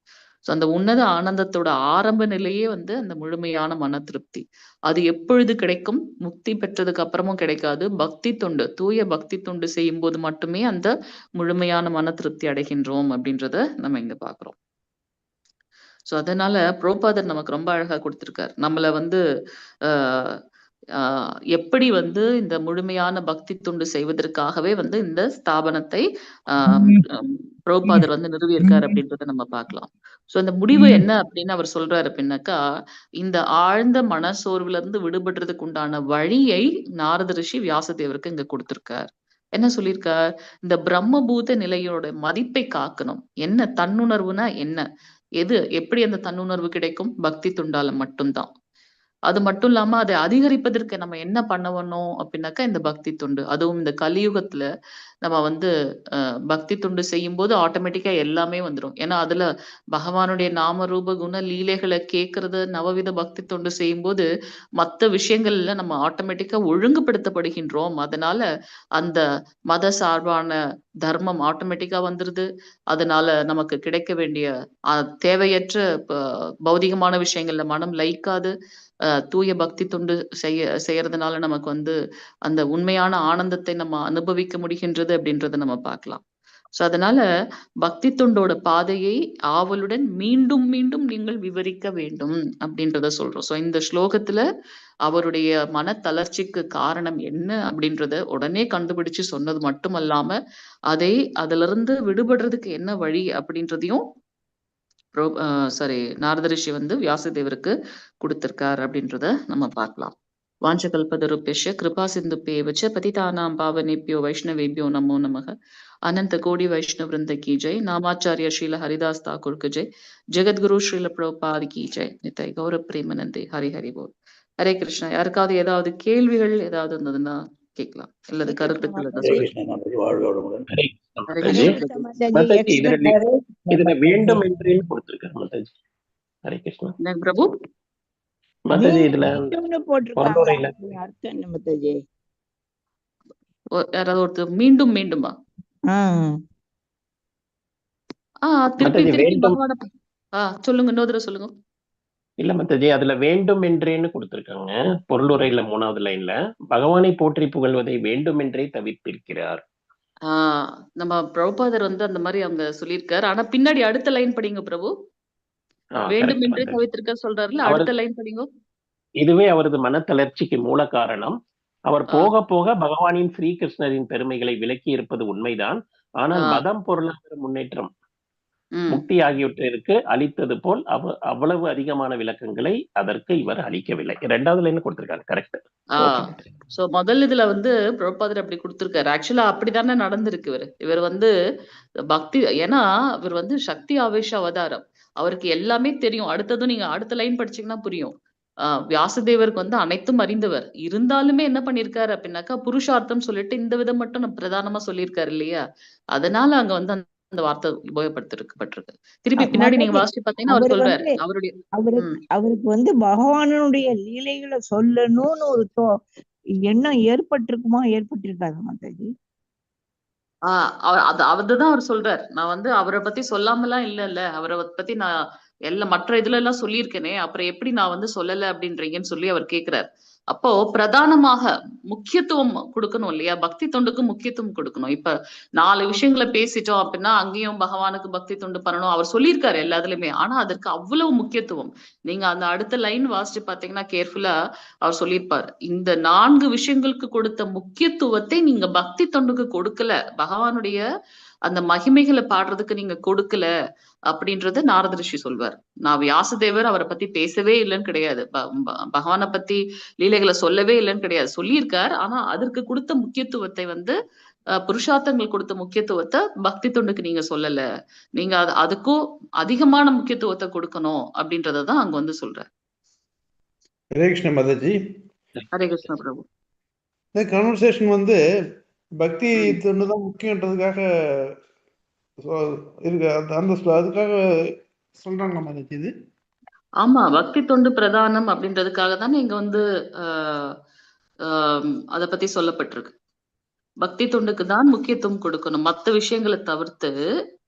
சோ அந்த உன்னத ஆனந்தத்தோட ஆரம்ப நிலையே வந்து அந்த முழுமையான மன திருப்தி. அது எப்பொழுது கிடைக்கும்? முக்தி பெற்றதுக்கு அப்புறமும் கிடைக்காது. பக்தி தொண்டு, தூய பக்தி தொண்டு செய்யும் போது மட்டுமே அந்த முழுமையான மன திருப்தி அடைகின்றோம் அப்படின்றத நம்ம இங்க பாக்குறோம். சோ அதனால புரோபாதர் நமக்கு ரொம்ப அழகா கொடுத்திருக்கார். நம்மள வந்து எப்படி வந்து இந்த முழுமையான பக்தி தொண்டு செய்வதற்காகவே வந்து இந்த ஸ்தாபனத்தை புரோபாதர் வந்து நிறுவியிருக்கார் அப்படின்றத நம்ம பார்க்கலாம். சோ இந்த முடிவு என்ன அப்படின்னு அவர் சொல்றாரு அப்படின்னாக்கா, இந்த ஆழ்ந்த மனசோர்வுல இருந்து விடுபடுறதுக்கு உண்டான வழியை நாரத ரிஷி வியாசதேவருக்கு இங்க கொடுத்திருக்கார். என்ன சொல்லியிருக்கார்? இந்த பிரம்மபூத நிலையோட மதிப்பை காக்கணும். என்ன தன்னுணர்வுனா என்ன, எப்படி அந்த தன்னுணர்வு கிடைக்கும்? பக்தி தொண்டால மட்டும்தான். அது மட்டும் இல்லாம அதை அதிகரிப்பதற்கு நம்ம என்ன பண்ணணும் அப்படின்னாக்கா, இந்த பக்தி தொண்டு. அதுவும் இந்த கலியுகத்துல நம்ம வந்து பக்தி தொண்டு செய்யும் போது ஆட்டோமேட்டிக்கா எல்லாமே வந்துடும். ஏன்னா அதுல பகவானுடைய நாம ரூப குண லீலைகளை கேட்கறது, நவவித பக்தி தொண்டு செய்யும் போது மற்ற விஷயங்கள்ல நம்ம ஆட்டோமேட்டிக்கா ஒழுங்குபடுத்தப்படுகின்றோம். அதனால அந்த மத சார்பான தர்மம் ஆட்டோமேட்டிக்கா வந்துருது. அதனால நமக்கு கிடைக்க வேண்டிய தேவையற்ற பௌதிகமான விஷயங்கள்ல மனம் லயிக்காது. தூய பக்தி தொண்டு செய்யறதுனால நமக்கு வந்து அந்த உண்மையான ஆனந்தத்தை நம்ம அனுபவிக்க முடிகின்றது அப்படின்றத நம்ம பார்க்கலாம். சோ அதனால பக்தி தொண்டோட பாதையை ஆவலுடன் மீண்டும் மீண்டும் நீங்கள் விவரிக்க வேண்டும் அப்படின்றத சொல்றோம். சோ இந்த ஸ்லோகத்துல அவருடைய மன தளர்ச்சிக்கு காரணம் என்ன அப்படின்றத உடனே கண்டுபிடிச்சு சொன்னது மட்டுமல்லாம, அதுல இருந்து விடுபடுறதுக்கு என்ன வழி அப்படின்றதையும் நாரத ரிஷி வந்து வியாசதேவருக்கு கொடுத்திருக்கார் அப்படின்றத நம்ம பார்க்கலாம். வாஞ்சகல்பதருப்யஸ்ய கிருபா சிந்துப்யேவ ச பதிதானாம் பாவனேப்யோ வைஷ்ணவேப்யோ நமோ நமः. अनंत कोटि वैष्णव वृंद की जय. नामाचार्य श्रील हरिदास ठाकुर की जय. जगत गुरु श्रील प्रभुपाद की जय. निताय गौर प्रेमानंदे. ஹரி ஹரி போல். ஹரே கிருஷ்ணா. யாருக்காவது ஏதாவது கேள்விகள் ஏதாவது இருந்ததுன்னா கேட்கலாம், இல்லது கருத்துக்கள் இதுல வேண்டும் என்று கொடுத்திருக்காரு மாதாஜி. ஹரே கிருஷ்ணா. பிரபு மாதாஜி இதுல யாராவது ஒருத்தர் மீண்டும் மீண்டுமா சொல்லுங்க, இன்னொரு தடவை சொல்லுங்க. இல்ல மாதாஜி, அதுல வேண்டும் என்றேன்னு கொடுத்திருக்காங்க பொருளுரையில 3வது லைன்ல. பகவானை போற்றி புகழ்வதை வேண்டும் என்றே தவிர்த்திருக்கிறார். நம்ம பிரபுபாதர் வந்து அந்த மாதிரி அவங்க சொல்லியிருக்காரு. ஆனா பின்னாடி அடுத்த லைன் படிங்க பிரபு. வேண்டும் என்றே தவிர்த்திருக்க சொல்றாருல, அடுத்த லைன் படிங்க. இதுவே அவரது மனத்தளர்ச்சிக்கு மூல காரணம். அவர் ஆ, போக போக பகவானின் ஸ்ரீகிருஷ்ணரின் பெருமைகளை விளக்கி இருப்பது உண்மைதான். ஆனால் ஆ, மதம், பொருளாதார முன்னேற்றம், ம். முக்தி ஆகியவற்றிற்கு அளித்தது போல் அவ்வளவு அதிகமான விளக்கங்களை அதற்கு இவர் அளிக்கவில்லை. 2வது லைன் கொடுத்திருக்காங்க. கரெக்ட். ஆ ஓகே. சோ முதல் இதுல வந்து பிரபுபாதர் அப்படி கொடுத்திருக்காரு. ஆக்சுவலா அப்படித்தானே நடந்திருக்கு. இவர் வந்து பக்தி, ஏன்னா இவர் வந்து சக்தி ஆவேஷ அவதாரம். அவருக்கு எல்லாமே தெரியும். அடுத்ததும் நீங்க அடுத்த லைன் படிச்சீங்கன்னா புரியும். வியாசதேவருக்கு வந்து அனைத்தும் அறிந்தவர். இருந்தாலுமே என்ன பண்ணிருக்காரு அப்படின்னாக்கா, புருஷார்த்தம் சொல்லிட்டு இந்த விதம் மட்டும் நம்ம பிரதானமா சொல்லியிருக்காரு இல்லையா? அதனால அங்க வந்து அந்த வார்த்தை உபயோகப்படுத்திருக்கப்பட்டிருக்கு. திருப்பி பின்னாடி நீங்க மாதாஜி, வாசிச்சு பார்த்தீங்கன்னா அவர் அவர் சொல்றாரு. வந்து அவருடைய ம். அவருக்கு வந்து பகவானுடைய லீலைகளை சொல்லணும்னு ஒரு எண்ணம் ஏற்பட்டிருக்காது மாதாஜி? அதுதான் அவர் சொல்றார். நான் வந்து அவரை பத்தி சொல்லாமலாம் இல்ல. அவரை பத்தி நான் மற்ற இதுல எல்லாம் சொல்லியிருக்கேனே, அப்புறம் எப்படி நான் வந்து சொல்லல அப்படின்றீங்கன்னு சொல்லி அவர் கேக்குறார். அப்போ பிரதானமாக முக்கியத்துவம் கொடுக்கணும் இல்லையா? பக்தி தொண்டுக்கு முக்கியத்துவம் கொடுக்கணும். இப்ப 4 விஷயங்களை பேசிட்டோம் அப்படின்னா அங்கேயும் பகவானுக்கு பக்தி தொண்டு பண்ணணும். அவர் சொல்லியிருக்காரு எல்லாத்துலயுமே. ஆனா அதற்கு அவ்வளவு முக்கியத்துவம். நீங்க அந்த அடுத்த லைன் வாசிச்சு பாத்தீங்கன்னா கேர்ஃபுல்லா அவர் சொல்லியிருப்பார். இந்த 4 விஷயங்களுக்கு கொடுத்த முக்கியத்துவத்தை நீங்க பக்தி தொண்டுக்கு கொடுக்கல. பகவானுடைய அந்த மகிமைகளை பாடுறதுக்கு நீங்க கொடுக்கல அப்படின்றது நாரத ரிஷி சொல்வார். நான் வியாசதேவர் அவரை பத்தி பேசவே இல்லைன்னு கிடையாது. பகவானை பத்தி லீலைகளை சொல்லவே இல்லைன்னு கிடையாது. சொல்லியிருக்கார். ஆனா அதற்கு கொடுத்த முக்கியத்துவத்தை வந்து புருஷார்த்தங்கள் கொடுத்த முக்கியத்துவத்தை பக்தி தொண்டுக்கு நீங்க சொல்லல. நீங்க அதுக்கும் அதிகமான முக்கியத்துவத்தை கொடுக்கணும் அப்படின்றதான் அங்க வந்து சொல்றார். ஹரே கிருஷ்ண மாதாஜி. ஹரே கிருஷ்ண பிரபு. இந்த கான்வர்சேஷன் வந்து பக்தி தொண்டு தான் முக்கியன்றதுக்காக இருக்கு. அதுக்காக சொல்றாங்களா மாதாஜி இது? ஆமா, பக்தி தொண்டு பிரதானம் அப்படின்றதுக்காக தானே இங்க வந்து அத பத்தி சொல்லப்பட்டிருக்கு. பக்தி தொண்டுக்கு தான் முக்கியத்துவம் கொடுக்கணும். மத்த விஷயங்களை தவிர்த்து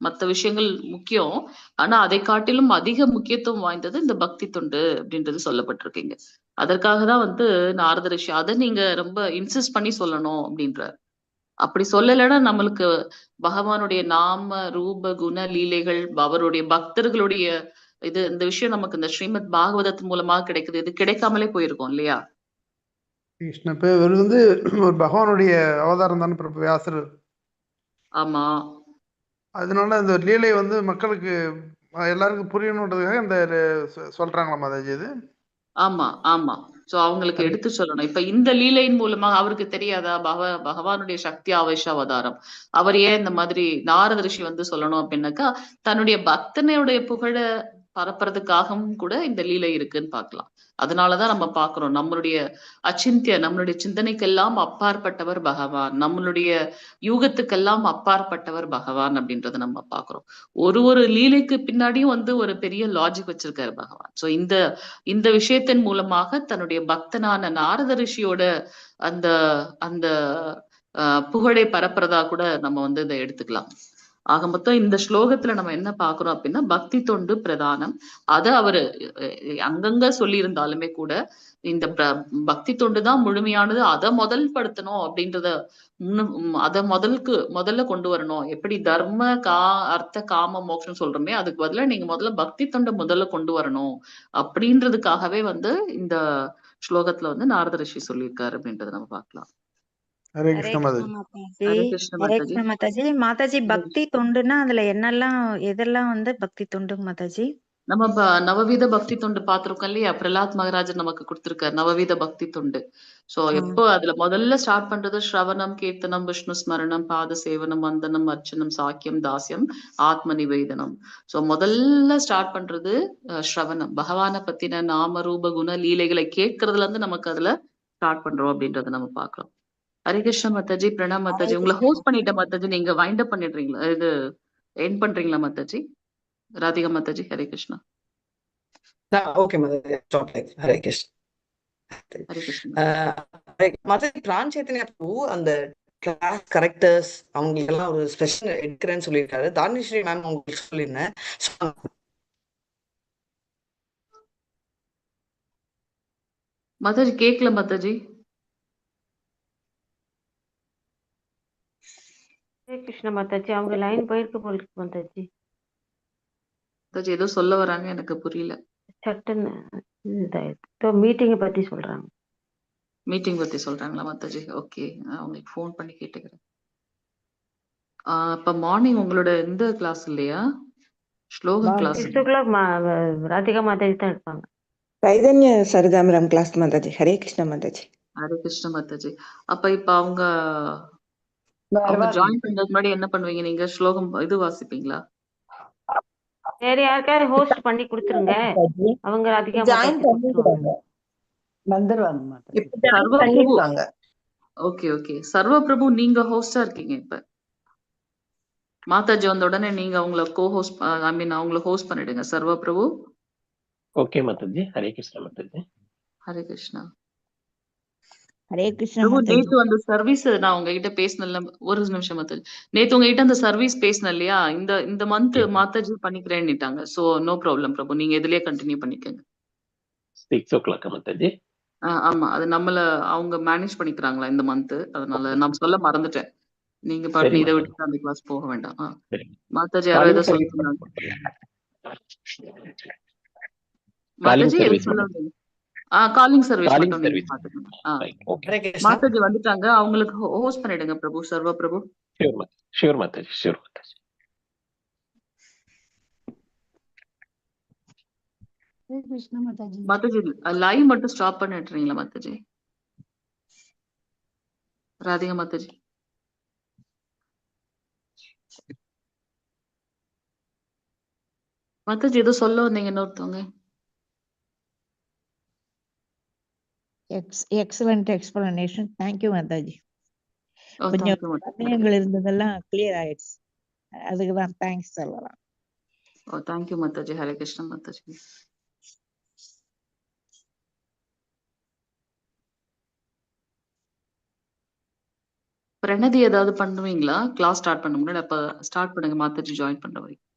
மத்த விஷயங்கள் முக்கியம். ஆனா அதை காட்டிலும் அதிக முக்கியத்துவம் வாய்ந்தது இந்த பக்தி தொண்டு அப்படின்றது சொல்லப்பட்டிருக்கீங்க. அதற்காக தான் வந்து நாரத ரிஷி அதை நீங்க ரொம்ப இன்சிஸ்ட் பண்ணி சொல்லணும் அப்படின்றார். அப்படி சொல்லலைன்னா நம்மளுக்கு பகவானுடைய நாம ரூப குண லீலைகள், அவருடைய பக்தர்களுடைய இந்த விஷயம் நமக்கு இந்த ஸ்ரீமத் பாகவதத்தின் மூலமாக கிடைக்குது. இது கிடைக்காமலே போயிருக்கும் இல்லையா? கிருஷ்ண இவர் வந்து ஒரு பகவானுடைய அவதாரம் தானே பிரபு வியாசர். ஆமா. அதனால இந்த லீலை வந்து மக்களுக்கு எல்லாருக்கும் புரியணுன்றதுக்காக இந்த சொல்றாங்களா மாதாஜி இது? ஆமா, ஆமா. சோ அவங்களுக்கு எடுத்து சொல்லணும். இப்ப இந்த லீலையின் மூலமா அவருக்கு தெரியாதா பகவானுடைய சக்தி ஆவேஷ அவதாரம். அவர் ஏன் இந்த மாதிரி நாரத ரிஷி வந்து சொல்லணும் அப்படின்னாக்கா, தன்னுடைய பக்தனுடைய புகழ பரப்புறதுக்காகவும் கூட இந்த லீலை இருக்குன்னு பார்க்கலாம். அதனாலதான் நம்ம பார்க்கிறோம். நம்மளுடைய நம்மளுடைய சிந்தனைக்கெல்லாம் அப்பாற்பட்டவர் பகவான். நம்மளுடைய யூகத்துக்கெல்லாம் அப்பாற்பட்டவர் பகவான் அப்படின்றத நம்ம பார்க்கிறோம். ஒரு லீலைக்கு பின்னாடியும் வந்து ஒரு பெரிய லாஜிக் வச்சிருக்காரு பகவான். சோ இந்த விஷயத்தின் மூலமாக தன்னுடைய பக்தனான நாரத ரிஷியோட அந்த அந்த புகழை பரப்புறதா கூட நம்ம வந்து இதை எடுத்துக்கலாம். ஆக மொத்தம் இந்த ஸ்லோகத்துல நம்ம என்ன பாக்குறோம் அப்படின்னா, பக்தி தொண்டு பிரதானம். அத அவரு அங்கங்க சொல்லி இருந்தாலுமே கூட இந்த பக்தி தொண்டு தான் முழுமையானது. அதை முதல்படுத்தணும் அப்படின்றத அத முதல்ல கொண்டு வரணும். எப்படி தர்ம அர்த்த காம மோட்சம் சொல்றோமே, அதுக்கு பதிலா நீங்க முதல்ல பக்தி தொண்டை முதல்ல கொண்டு வரணும் அப்படின்றதுக்காகவே வந்து இந்த ஸ்லோகத்துல வந்து நாரத ரிஷி சொல்லியிருக்காரு அப்படின்றத நம்ம பார்க்கலாம். ஹரே ஹரே கிருஷ்ண கிருஷ்ண மாதாஜி. மாதாஜி. ஹரே கிருஷ்ண ஹரே மாதாஜி. கிருஷ்ண மாதாஜி. மாதாஜி, பக்தி தொண்டுன்னா அதுல எதெல்லாம் வந்து பக்தி தொண்டு மாதாஜி? நம்ம நவவித பக்தி தொண்டு பார்த்திருக்கோம் இல்லையா? பிரலாத் மகராஜர் நமக்கு கொடுத்திருக்காரு நவவித பக்தி தொண்டு. சோ எப்போ அதுல முதல்ல ஸ்டார்ட் பண்றது ஸ்ரவணம், கீர்த்தனம், விஷ்ணு ஸ்மரணம், பாத சேவனம், வந்தனம், அர்ச்சனம், சாக்கியம், தாசியம், ஆத்ம நிவேதனம். சோ முதல்ல ஸ்டார்ட் பண்றது ஸ்ரவணம். பகவானை பத்தின நாம ரூப குண லீலைகளை கேட்கறதுல இருந்து நமக்கு அதுல ஸ்டார்ட் பண்றோம் அப்படின்றத நம்ம பார்க்கிறோம். ஹரே கிருஷ்ண மாதாஜி. பிரணாம் ஹரே மாதாஜி. உங்களை கிருஷ்ண ஹோஸ்ட் பண்ணிட்ட மாதாஜி. நீங்க வைண்ட் அப் பண்ணிடுறீங்களா? இது எண்ட் பண்றீங்களா மாதாஜி? ராதிகா மாதாஜி. ஹரே கிருஷ்ணா. ஓகே மாதாஜி. ஹரே கிருஷ்ணா. ஹரே கிருஷ்ணா. மாதாஜி, பிரான் சைத்தன்யா பிரபு அந்த கிளாஸ் கரெக்டர்ஸ் அவங்களுக்கு எல்லாம் ஒரு ஸ்பெஷல் எடுக்கிறேன்னு சொல்லியிருக்காரு. தானிஸ்ரீ மேம் உங்களுக்கு சொல்லியிருந்தேன். மாதாஜி கேட்கல மாதாஜி. ஹரே கிருஷ்ண மாதாஜி. அவங்க லைன் போயிருக்கு போல இருக்கு மாதாஜி. மாதாஜி ஏதோ சொல்ல வராங்க, எனக்கு புரியல. சட்டுன்னு இதாயிடுச்சு. மீட்டிங்கை பத்தி சொல்றாங்க. மீட்டிங் பத்தி சொல்றாங்களா மாதாஜி? ஓகே, நான் உங்களுக்கு ஃபோன் பண்ணி கேட்டுக்கிறேன். இப்ப மார்னிங் உங்களோட இந்த கிளாஸ் இல்லையா? Slogan class 6 o'clock Radhika Mataji தான் இருப்பாங்க. చైతన్య సరిదామరం క్లాస్ మాతాజీ. హరే కృష్ణ మాతాజీ. ஹரே கிருஷ்ண மாதாஜி. அப்ப இப்ப அவங்க ஜாயின் பண்றதுக்கு முன்னாடி என்ன பண்ணுவீங்க நீங்க? ஸ்லோகம் இது வாசிப்பீங்களா? வேற யாருக்காவது ஹோஸ்ட் பண்ணி கொடுத்துருங்க. அவங்க ராதிகா ஜாயின் மாதாஜி கொடுத்துருவாங்க. வந்துருவாங்க மாதாஜி. சர்வ பிரபு. பண்ணிருக்காங்க. Okay okay. சர்வ பிரபு நீங்க ஹோஸ்டா இருக்கீங்க இப்ப. மாதாஜி வந்த உடனே நீங்க அவங்கள ஹோஸ்ட் அவங்கள ஹோஸ்ட் பண்ணிடுங்க. சர்வ பிரபு. ஓகே மாதாஜி. ஹரே கிருஷ்ண மாதாஜி. ஹரே கிருஷ்ணா. ஹரே கிருஷ்ண பிரபு, மாதாஜி. நேத்து அந்த சர்வீஸ் நான் உங்ககிட்ட பேசினல, ஒரு நிமிஷம் மாதாஜி. நேத்து உங்ககிட்ட அந்த சர்வீஸ் பேசினேன் இல்லையா? இந்த மந்த் மாதாஜி பண்ணிக்கிறேன்னுட்டாங்க. சோ நோ ப்ராப்ளம் பிரபு, நீங்க இதுலயே கண்டினியூ பண்ணிக்கங்க. 6 o'clock மாதாஜி. ஆமா, அது அவங்க மேனேஜ் பண்ணிக்கிறாங்களா இந்த மந்த், அதனால நான் சொல்ல மறந்துட்டேன். நீங்க சரி பாட்டு இதை மாதாஜி. விட்டுட்டு அந்த கிளாஸ் போக வேண்டாம். சரி. மாதாஜி யாரோ காலிங் ஏதோ சர்வீஸ் சொல்லிருந்தாங்க. காலிங் மாதாஜி எது சர்வீஸ் சொல்ல வந்தீங்க? காலிங் சர்வீஸ் காலிங் மட்டும் நீங்க சர்வீஸ். பாத்துக்கணும். ஓகே. ஹரே கிருஷ்ணா. மாதாஜி வந்துட்டாங்க, அவங்களுக்கு ஹோஸ்ட் பண்ணிடுங்க பிரபு. சர்வ Prabhu. Sure Mataji. Sure Mataji. Mataji live மட்டும் ஸ்டாப் பண்ணிட்டுறீங்களா மாதாஜி? ராதிகா மாதாஜி. மாதாஜி ஏதோ சொல்ல வந்தீங்க இன்னொருத்தவங்க. Excellent explanation. Thank you Mataji. Oh, கொஞ்சம் தேங்க்யூ மாதாஜி. சந்தேகங்கள் இருந்ததெல்லாம் கிளியர் ஆயிடுச்சு. அதுக்கு தான் தேங்க்ஸ் சொல்லலாம். ஓ, தேங்க்யூ மாதாஜி. ஹரே கிருஷ்ண மாதாஜி. பிரணதி ஏதாவது பண்ணுவீங்களா? கிளாஸ் ஸ்டார்ட் பண்ண முன்னாடி அப்ப ஸ்டார்ட் பண்ணுங்க மாதாஜி ஜாயின் பண்ற வரைக்கும்.